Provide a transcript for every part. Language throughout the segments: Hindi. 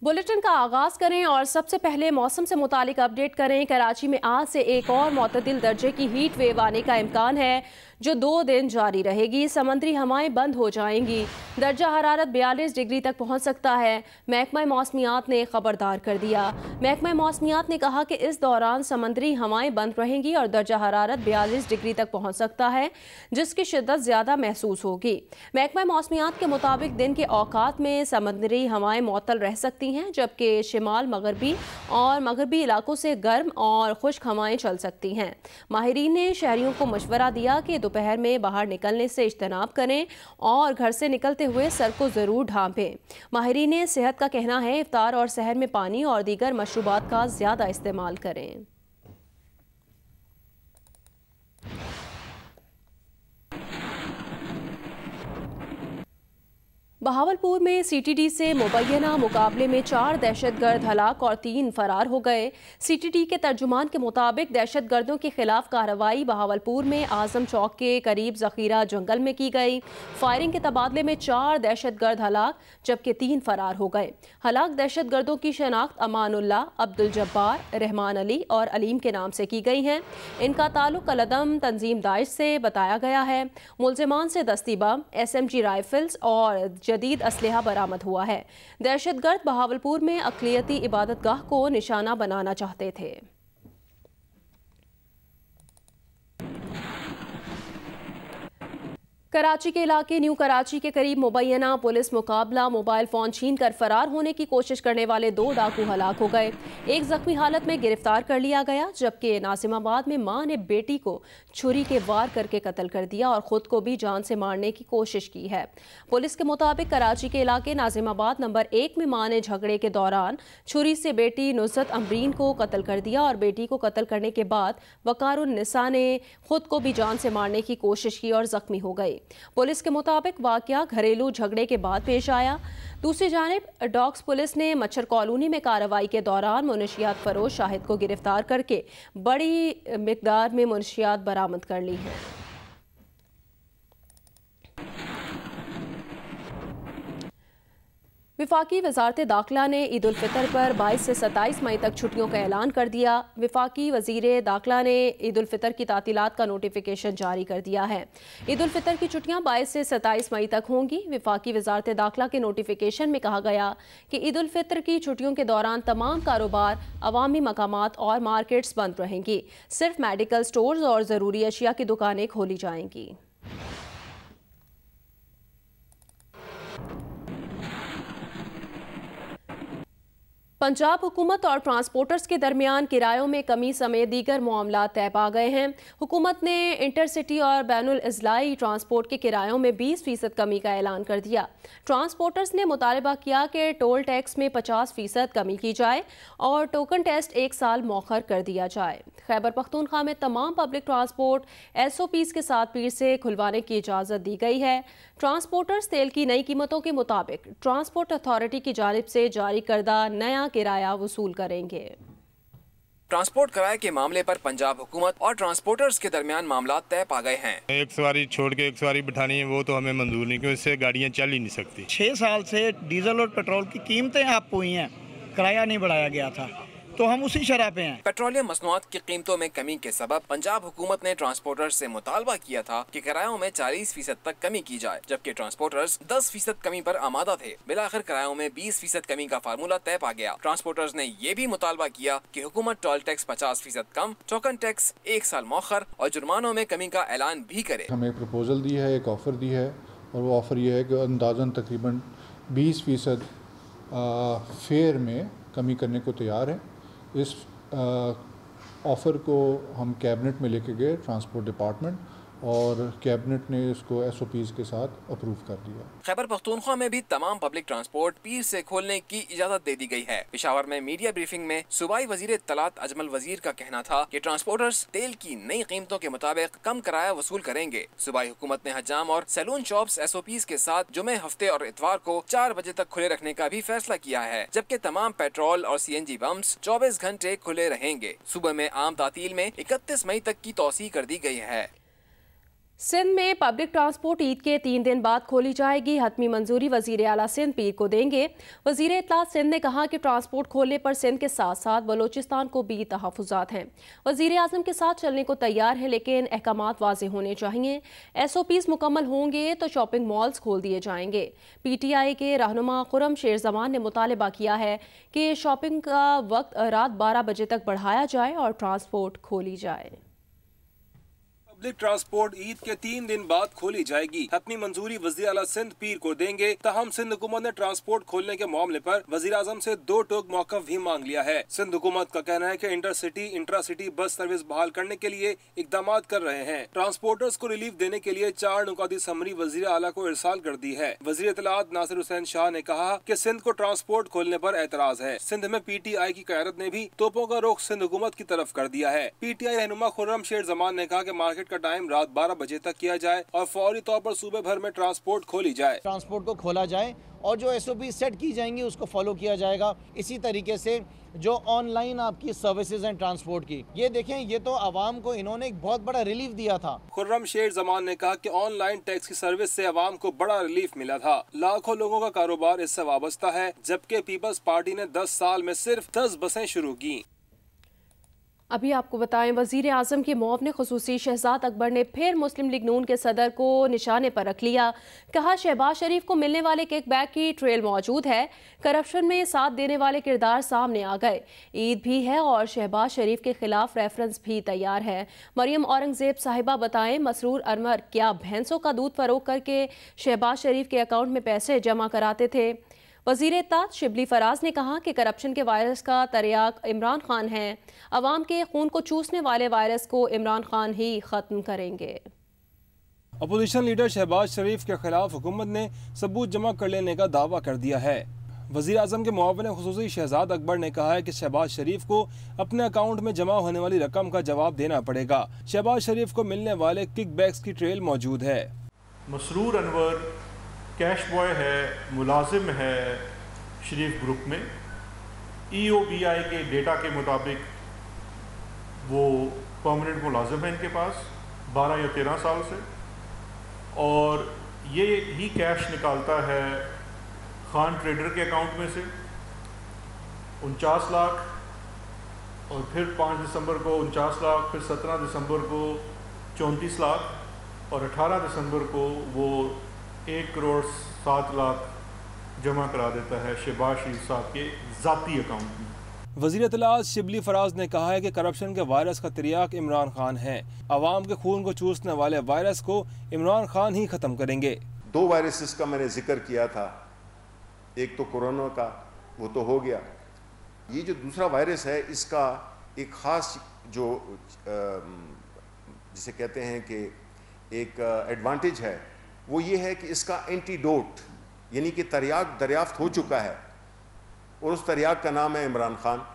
बुलेटिन का आगाज करें और सबसे पहले मौसम से मुतालिक अपडेट करें। कराची में आज से एक और मुतदिल दर्जे की हीट वेव आने का इम्कान है जो 2 दिन जारी रहेगी। समुद्री हवाएं बंद हो जाएंगी। दर्जा हरारत 42 डिग्री तक पहुंच सकता है। महकमा मौसमियात ने खबरदार कर दिया। महकमा मौसमियात ने कहा कि इस दौरान समुद्री हवाएं बंद रहेंगी और दर्जा हरारत 42 डिग्री तक पहुंच सकता है जिसकी शिद्दत ज़्यादा महसूस होगी। महकमा मौसमियात के मुताबिक दिन के औकात में समुद्री हवाएं मुअत्तल रह सकती हैं जबकि शिमाल मगरबी और मगरबी इलाकों से गर्म और खुश्क हवाएं चल सकती हैं। माहिरीन ने शहरियों को मशवरा दिया कि दोपहर में बाहर निकलने से इज्तनाब करें और घर से निकलते हुए सर को ज़रूर ढांपें। माहिरीन सेहत का कहना है इफ्तार और सहर में पानी और दीगर मशरूबात का ज़्यादा इस्तेमाल करें। बहावलपुर में सीटीडी से मुबैना मुकाबले में 4 दहशतगर्द हलाक और 3 फरार हो गए। सीटीडी के तर्जुमान के मुताबिक दहशतगर्दों के खिलाफ कार्रवाई बहावलपुर में आजम चौक के करीब जखीरा जंगल में की गई। फायरिंग के तबादले में 4 दहशतगर्द हलाक जबकि 3 फरार हो गए। हलाक दहशतगर्दों की शनाख्त अमानुल्लाह, अब्दुल जब्बार, रहमान अली और अलीम के नाम से की गई है। इनका ताल्लुक अलअदम तंजीम दाइश से बताया गया है। मुलजिमान से दस्ती बम, SMG राइफल्स और जदीद असलहा बरामद हुआ है। दहशतगर्द बहावलपुर में अक़लियती इबादतगाह को निशाना बनाना चाहते थे। कराची के इलाके न्यू कराची के करीब मुबैना पुलिस मुकाबला मोबाइल फ़ोन छीन कर फरार होने की कोशिश करने वाले 2 डाकू हलाक हो गए। एक जख्मी हालत में गिरफ्तार कर लिया गया जबकि नासिमाबाद में मां ने बेटी को छुरी के वार करके कत्ल कर दिया और ख़ुद को भी जान से मारने की कोशिश की है। पुलिस के मुताबिक कराची के इलाके नासिमाबाद नंबर 1 में मां ने झगड़े के दौरान छुरी से बेटी नुसरत अमरीन को कत्ल कर दिया और बेटी को कत्ल करने के बाद वकारुन्निसा ने खुद को भी जान से मारने की कोशिश की और जख्मी हो गई। पुलिस के मुताबिक वाकया घरेलू झगड़े के बाद पेश आया। दूसरी जानिब डॉग्स पुलिस ने मच्छर कॉलोनी में कार्रवाई के दौरान मुनशियात फरोश शाहिद को गिरफ्तार करके बड़ी मिकदार में मुनशियात बरामद कर ली हैं। विफाकी वजारत दाखिला ने ईद उल फितर पर 22 से 27 मई तक छुट्टियों का ऐलान कर दिया। विफाकी वजीर दाखिला ने ईद उल फितर की तातीलात का नोटिफिकेशन जारी कर दिया है। ईद उल फितर की छुट्टियां 22 से 27 मई तक होंगी। विफाकी वजारत दाखिला के नोटिफिकेशन में कहा गया कि ईद उल फितर की छुट्टियों के दौरान तमाम कारोबार, अवामी मकामात और मार्केट्स बंद रहेंगी। सिर्फ मेडिकल स्टोर्स और ज़रूरी अशिया की दुकानें खोली जाएंगी। पंजाब हुकूमत और ट्रांसपोर्टर्स के दरमियान किरायों में कमी समेत दीगर मामलात तय पा गए हैं। हुकूमत ने इंटरसिटी और बैनुल इज़लाई ट्रांसपोर्ट के किरायों में 20% कमी का ऐलान कर दिया। ट्रांसपोर्टर्स ने मुतालबा किया कि टोल टैक्स में 50% कमी की जाए और टोकन टेस्ट 1 साल मौखर कर दिया जाए। खैबर पख्तूनख्वा में तमाम पब्लिक ट्रांसपोर्ट SOPs के साथ पीर से खुलवाने की इजाज़त दी गई है। ट्रांसपोर्टर्स तेल की नई कीमतों के मुताबिक ट्रांसपोर्ट अथॉरिटी की जानिब से जारी करदा नया किराया वसूल करेंगे। ट्रांसपोर्ट किराए के मामले पर पंजाब हुकूमत और ट्रांसपोर्टर्स के दरमियान मामला तय पा गए हैं। एक सवारी छोड़ के एक सवारी बिठानी है वो तो हमें मंजूर नहीं, क्योंकि इससे गाड़ियां चल ही नहीं सकती। 6 साल से डीजल और पेट्रोल की कीमतें अप हुई हैं, किराया नहीं बढ़ाया गया था, तो हम उसी शरह पे हैं। पेट्रोलियम मसनूआत की कीमतों में कमी के सबब पंजाब हुकूमत ने ट्रांसपोर्टर्स से मुतालबा किया था कि किरायों में 40% तक कमी की जाए, जबकि ट्रांसपोर्टर्स 10% कमी पर आमादा थे। बिलाखिर किरायों में 20% कमी का फार्मूला तय पा गया। ट्रांसपोर्टर्स ने ये भी मुतालबा किया कि हुकूमत टोल टैक्स 50% कम, टोकन टैक्स 1 साल मौखर और जुर्मानों में कमी का ऐलान भी करे। हमें एक प्रपोजल दी है, एक ऑफ़र दी है और वो ऑफ़र ये है कि अंदाज़न तकरीबन 20% फेयर में कमी करने को तैयार है। इस ऑफ़र को हम कैबिनेट में लेके गए, ट्रांसपोर्ट डिपार्टमेंट, और कैबिनेट ने इसको SOPs के साथ अप्रूव कर दिया। खैबर पख्तूनख्वा में भी तमाम पब्लिक ट्रांसपोर्ट पीर से खोलने की इजाजत दे दी गई है। पेशावर में मीडिया ब्रीफिंग में सूबाई वजीर इत्तलात अजमल वजीर का कहना था कि ट्रांसपोर्टर्स तेल की नई कीमतों के मुताबिक कम किराया वसूल करेंगे। सूबाई हुकूमत ने हजाम और सैलून शॉप्स SOPs के साथ जुमे, हफ्ते और इतवार को 4 बजे तक खुले रखने का भी फैसला किया है, जबकि तमाम पेट्रोल और CNG पंप्स 24 घंटे खुले रहेंगे। सुबह में आम तातील में 31 मई तक की तौसी कर दी गई है। सिंध में पब्लिक ट्रांसपोर्ट ईद के 3 दिन बाद खोली जाएगी। हतमी मंजूरी वजीर आला सिंध पीर को देंगे। वजीर इत्तलात सिंध ने कहा कि ट्रांसपोर्ट खोलने पर सिंध के साथ साथ बलोचिस्तान को भी तहफ़्फ़ुज़ात हैं। वजीर आज़म के साथ चलने को तैयार है, लेकिन अहकामात वाज़ेह होने चाहिए। SOPs मुकम्मल होंगे तो शॉपिंग मॉल्स खोल दिए जाएंगे। PTI के रहनुमा खुर्रम शेरजमान ने मुतालबा किया है कि शॉपिंग का वक्त रात 12 बजे तक बढ़ाया जाए और ट्रांसपोर्ट खोली जाए। पब्लिक ट्रांसपोर्ट ईद के 3 दिन बाद खोली जाएगी। हतमी मंजूरी वज़ीर आला सिंध पीर को देंगे। ताहम सिंध हुकूमत ने ट्रांसपोर्ट खोलने के मामले पर वज़ीर आज़म से 2 टूक मौक़िफ़ भी मांग लिया है। सिंध हुकूमत का कहना है कि इंटरसिटी इंट्रासिटी बस सर्विस बहाल करने के लिए इक़दाम कर रहे हैं। ट्रांसपोर्टर्स को रिलीफ देने के लिए 4 नुकाती समरी वज़ीर आला को इरसाल कर दी है। वज़ीर इत्तलात नासिर हुसैन शाह ने कहा कि सिंध को ट्रांसपोर्ट खोलने पर एतराज है। सिंध में PTI की क़यादत ने भी तोपों का रुख सिंध हुकूमत की तरफ कर दिया है। PTI रहनुमा खुर्रम शेरजमान ने कहा कि मार्केट का टाइम रात 12 बजे तक किया जाए और फौरी तौर पर सूबे भर में ट्रांसपोर्ट खोली जाए। ट्रांसपोर्ट को खोला जाए और जो SOP सेट की जाएंगी उसको फॉलो किया जाएगा। इसी तरीके से जो ऑनलाइन आपकी सर्विसेज हैं ट्रांसपोर्ट की, ये देखें, ये तो आवाम को इन्होंने एक बहुत बड़ा रिलीफ दिया था। खुर्रम शेर जमान ने कहा कि ऑनलाइन टैक्स की सर्विस से आवाम को बड़ा रिलीफ मिला था। लाखों लोगों का कारोबार इससे वाबस्ता है, जबकि पीपल्स पार्टी ने 10 साल में सिर्फ 10 बसें शुरू की। अभी आपको बताएं, वजीर आज़म के मुआवने खुसूसी शहजाद अकबर ने फिर मुस्लिम लीग नून के सदर को निशाने पर रख लिया। कहा, शहबाज शरीफ को मिलने वाले किकबैक की ट्रेल मौजूद है। करप्शन में साथ देने वाले किरदार सामने आ गए। ईद भी है और शहबाज शरीफ के खिलाफ रेफरेंस भी तैयार है। मरियम औरंगजेब साहिबा बताएं, मसरूर अनवर क्या भैंसों का दूध फरोख करके शहबाज शरीफ के अकाउंट में पैसे जमा कराते थे? वज़ीर इत्तलात शिबली फराज ने कहा कि करप्शन के वायरस का तरियाक इमरान खान है। अवाम के खून को चूसने वाले वायरस को इमरान खान ही ख़त्म करेंगे। अपोजिशन लीडर शहबाज शरीफ के खिलाफ हुकूमत ने सबूत जमा कर लेने का दावा कर दिया है। वज़ीर आज़म के मुआविन खुसूसी शहजाद अकबर ने कहा है कि शहबाज शरीफ को अपने अकाउंट में जमा होने वाली रकम का जवाब देना पड़ेगा। शहबाज शरीफ को मिलने वाले किकबैक्स की ट्रेल मौजूद है। मसरूर अनवर कैश बॉय है, मुलाजिम है शरीफ ग्रुप में। EOBI के डेटा के मुताबिक वो परमानेंट मुलाजिम है इनके पास 12 या 13 साल से, और ये ही कैश निकालता है खान ट्रेडर के अकाउंट में से 49 लाख, और फिर 5 दिसंबर को 49 लाख, फिर 17 दिसंबर को 34 लाख, और 18 दिसंबर को वो 1 करोड़ 7 लाख जमा करा देता है शहबाज शरीफ साहब के ज़ाती अकाउंट में। वज़ीर इत्तलात शिबली फराज ने कहा है कि करप्शन के वायरस का तिरियाक इमरान खान है। अवाम के खून को चूसने वाले वायरस को इमरान खान ही ख़त्म करेंगे। 2 वायरसेस का मैंने जिक्र किया था, एक तो कोरोना का, वो तो हो गया। ये जो दूसरा वायरस है, इसका एक ख़ास जो जिसे कहते हैं कि एक एडवांटेज है, वो ये है कि इसका एंटीडोट यानी कि तरियाक दरियाफ्त हो चुका है, और उस तरियाक का नाम है इमरान खान।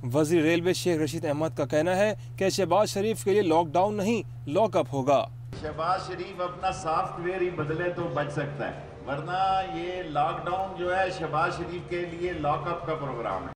वज़ीर रेलवे शेख रशीद अहमद का कहना है कि शहबाज शरीफ के लिए लॉकडाउन नहीं, लॉकअप होगा। शहबाज शरीफ अपना सॉफ्टवेयर ही बदले तो बच सकता है, वरना ये लॉकडाउन जो है शहबाज शरीफ के लिए लॉकअप का प्रोग्राम है।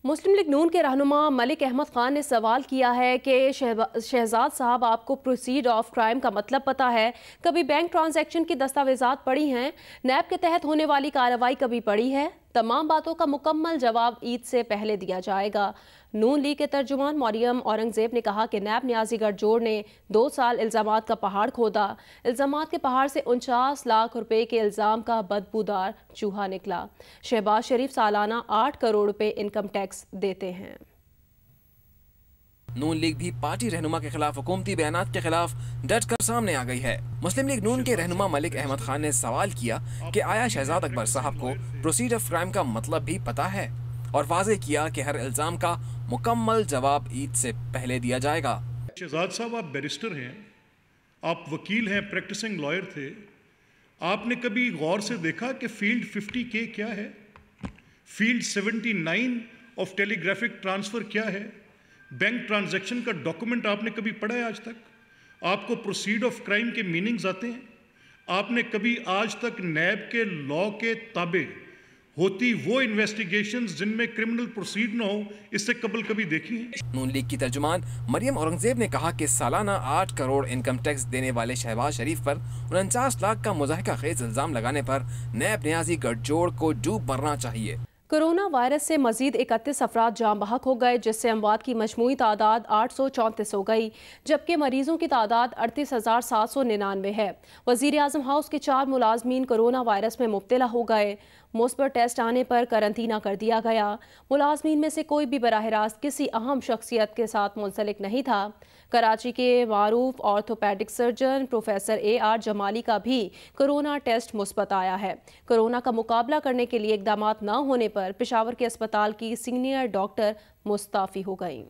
मुस्लिम लीग नून के रहनुमा मलिक अहमद खान ने सवाल किया है कि शहजाद साहब, आपको प्रोसीड ऑफ क्राइम का मतलब पता है? कभी बैंक ट्रांजैक्शन की दस्तावेजात पढ़ी हैं? नैब के तहत होने वाली कार्रवाई कभी पढ़ी है? तमाम बातों का मुकम्मल जवाब ईद से पहले दिया जाएगा। नून लीग के तर्जुमान मरियम औरंगजेब ने कहा कि नैब न्याजी गठजोड़ ने 2 साल इल्ज़ामात का पहाड़ खोदा। इल्ज़ामात के पहाड़ से 49 लाख रुपए के इल्ज़ाम का बदबूदार चूहा निकला। शहबाज शरीफ सालाना 8 करोड़ रुपए इनकम टैक्स देते हैं। नून लीग भी पार्टी रहनुमा के खिलाफ हुकूमती बयानात के खिलाफ डट कर सामने आ गई है। मुस्लिम लीग नून के रहनुमा मलिक अहमद खान ने सवाल किया कि आया शहजाद अकबर साहब को प्रोसीड ऑफ क्राइम का मतलब भी पता है, और वाज़े किया कि हर इल्ज़ाम का मुकम्मल जवाब ईद से पहले दिया जाएगा। शहजाद साहब, आप बैरिस्टर हैं, आप वकील हैं, प्रैक्टिसिंग लॉयर थे। आपने कभी गौर से देखा कि फील्ड 50K क्या है? फील्ड 79 ऑफ टेलीग्राफिक ट्रांसफ़र क्या है? बैंक ट्रांजैक्शन का डॉक्यूमेंट आपने कभी पढ़ा है आज तक? आपको प्रोसीड ऑफ क्राइम के मीनिंग्स आते हैं? आपने कभी आज तक नैब के लॉ के ताबे होती वो इन्वेस्टिगेशंस जिनमें क्रिमिनल प्रोसीड न हो, इससे कबल कभी देखी है? नून लीग की तर्जुमान मरियम औरंगजेब ने कहा कि सालाना 8 करोड़ इनकम टैक्स देने वाले शहबाज शरीफ पर 49 लाख का मुज़ाहिका खेज इल्जाम लगाने पर नैब न्याजी गठजोड़ को डूब मरना चाहिए। कोरोना वायरस से मजीद 31 अफराद जाम बहक हो गए, जिससे अमवात की मजमूई तादाद 834 हो गई, जबकि मरीजों की तादाद 38,799 है। वज़ीर आज़म हाउस के 4 मुलाजमीन कोरोना वायरस में मुब्तला हो गए। मुस्बत टेस्ट आने पर करंतना कर दिया गया। मुलाजमीन में से कोई भी बराह रास्त किसी अहम शख्सियत के साथ मुंसलिक नहीं था। कराची के मारूफ orthopaedic surgeon professor AR Jamali का भी कोरोना टेस्ट मुस्बत आया है। कोरोना का मुकाबला करने के लिए इकदाम न होने पर पेशावर के अस्पताल की सीनियर डॉक्टर मुस्ताफ़ी हो गई।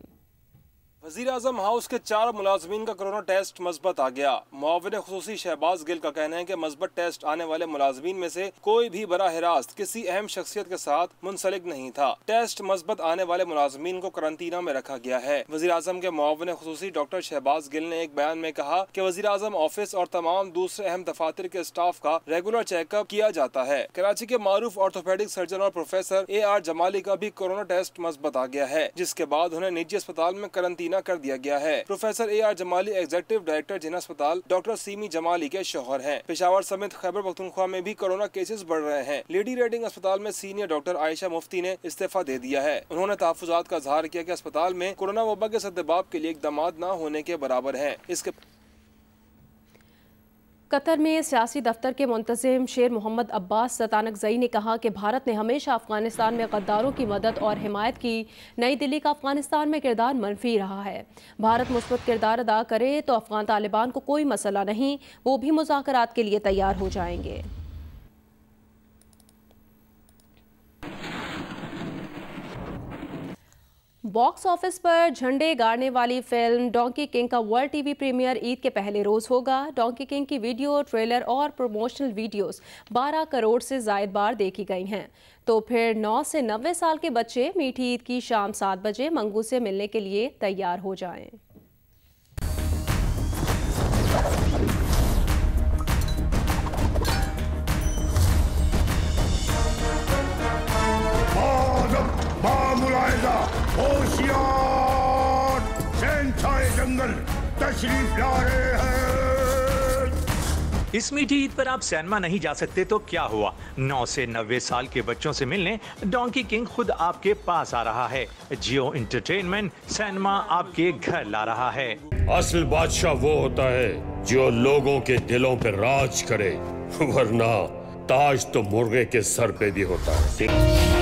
वज़ीर आज़म हाउस के 4 मुलाजमीन का कोरोना टेस्ट मस्बत आ गया। मुआविन खुसूसी शहबाज गिल का कहना है कि मस्बत टेस्ट आने वाले मुलाजमीन में से कोई भी बराह रास्त किसी अहम शख्सियत के साथ मुंसलिक नहीं था। टेस्ट मस्बत आने वाले मुलाजमीन को करंतना में रखा गया है। वज़ीर आज़म के मुआविन खुसूसी डॉक्टर शहबाज गिल ने एक बयान में कहा कि वज़ीर आज़म ऑफिस और तमाम दूसरे अहम दफातर के स्टाफ का रेगुलर चेकअप किया जाता है। कराची के मारूफ ऑर्थोपेडिक सर्जन और प्रोफेसर AR जमाली का भी कोरोना टेस्ट मस्बत आ गया है, जिसके बाद उन्हें निजी अस्पताल में करंतना कर दिया गया है। Professor AR Jamali executive director Jinnah अस्पताल डॉक्टर सीमी जमाली के शौहर हैं। पेशावर समेत खैबर पख्तूनख्वा में भी कोरोना केसेस बढ़ रहे हैं। लेडी रेडिंग अस्पताल में सीनियर डॉक्टर आयशा मुफ्ती ने इस्तीफा दे दिया है। उन्होंने तहफ़्फ़ुज़ात का इज़हार किया कि अस्पताल में कोरोना वबा के सद्दबाब के लिए इक़दाम न होने के बराबर है। इसके कतर में सियासी दफ्तर के मुंतज़िम शेर मोहम्मद अब्बास सतानकज़ई ने कहा कि भारत ने हमेशा अफगानिस्तान में गद्दारों की मदद और हिमायत की। नई दिल्ली का अफगानिस्तान में किरदार मनफी रहा है। भारत मुस्बत किरदार अदा करे तो अफगान तालिबान को कोई मसला नहीं, वो भी मुज़ाकरात के लिए तैयार हो जाएंगे। बॉक्स ऑफिस पर झंडे गाड़ने वाली फिल्म डोंकी किंग का वर्ल्ड टीवी प्रीमियर ईद के पहले रोज होगा। डोंकी किंग की वीडियो, ट्रेलर और प्रमोशनल वीडियोस 12 करोड़ से ज़ायद बार देखी गई हैं। तो फिर 9 से 90 साल के बच्चे मीठी ईद की शाम 7 बजे मंगू से मिलने के लिए तैयार हो जाएं। होशियार शहंशाह जंगल तशरीफ ला रहे हैं। इस मीठी ईद पर आप सिनेमा नहीं जा सकते तो क्या हुआ, 9 से 90 साल के बच्चों से मिलने डोंकी किंग खुद आपके पास आ रहा है। जियो एंटरटेनमेंट सिनेमा आपके घर ला रहा है। असल बादशाह वो होता है जो लोगों के दिलों पर राज करे, वरना ताज तो मुर्गे के सर पे भी होता है।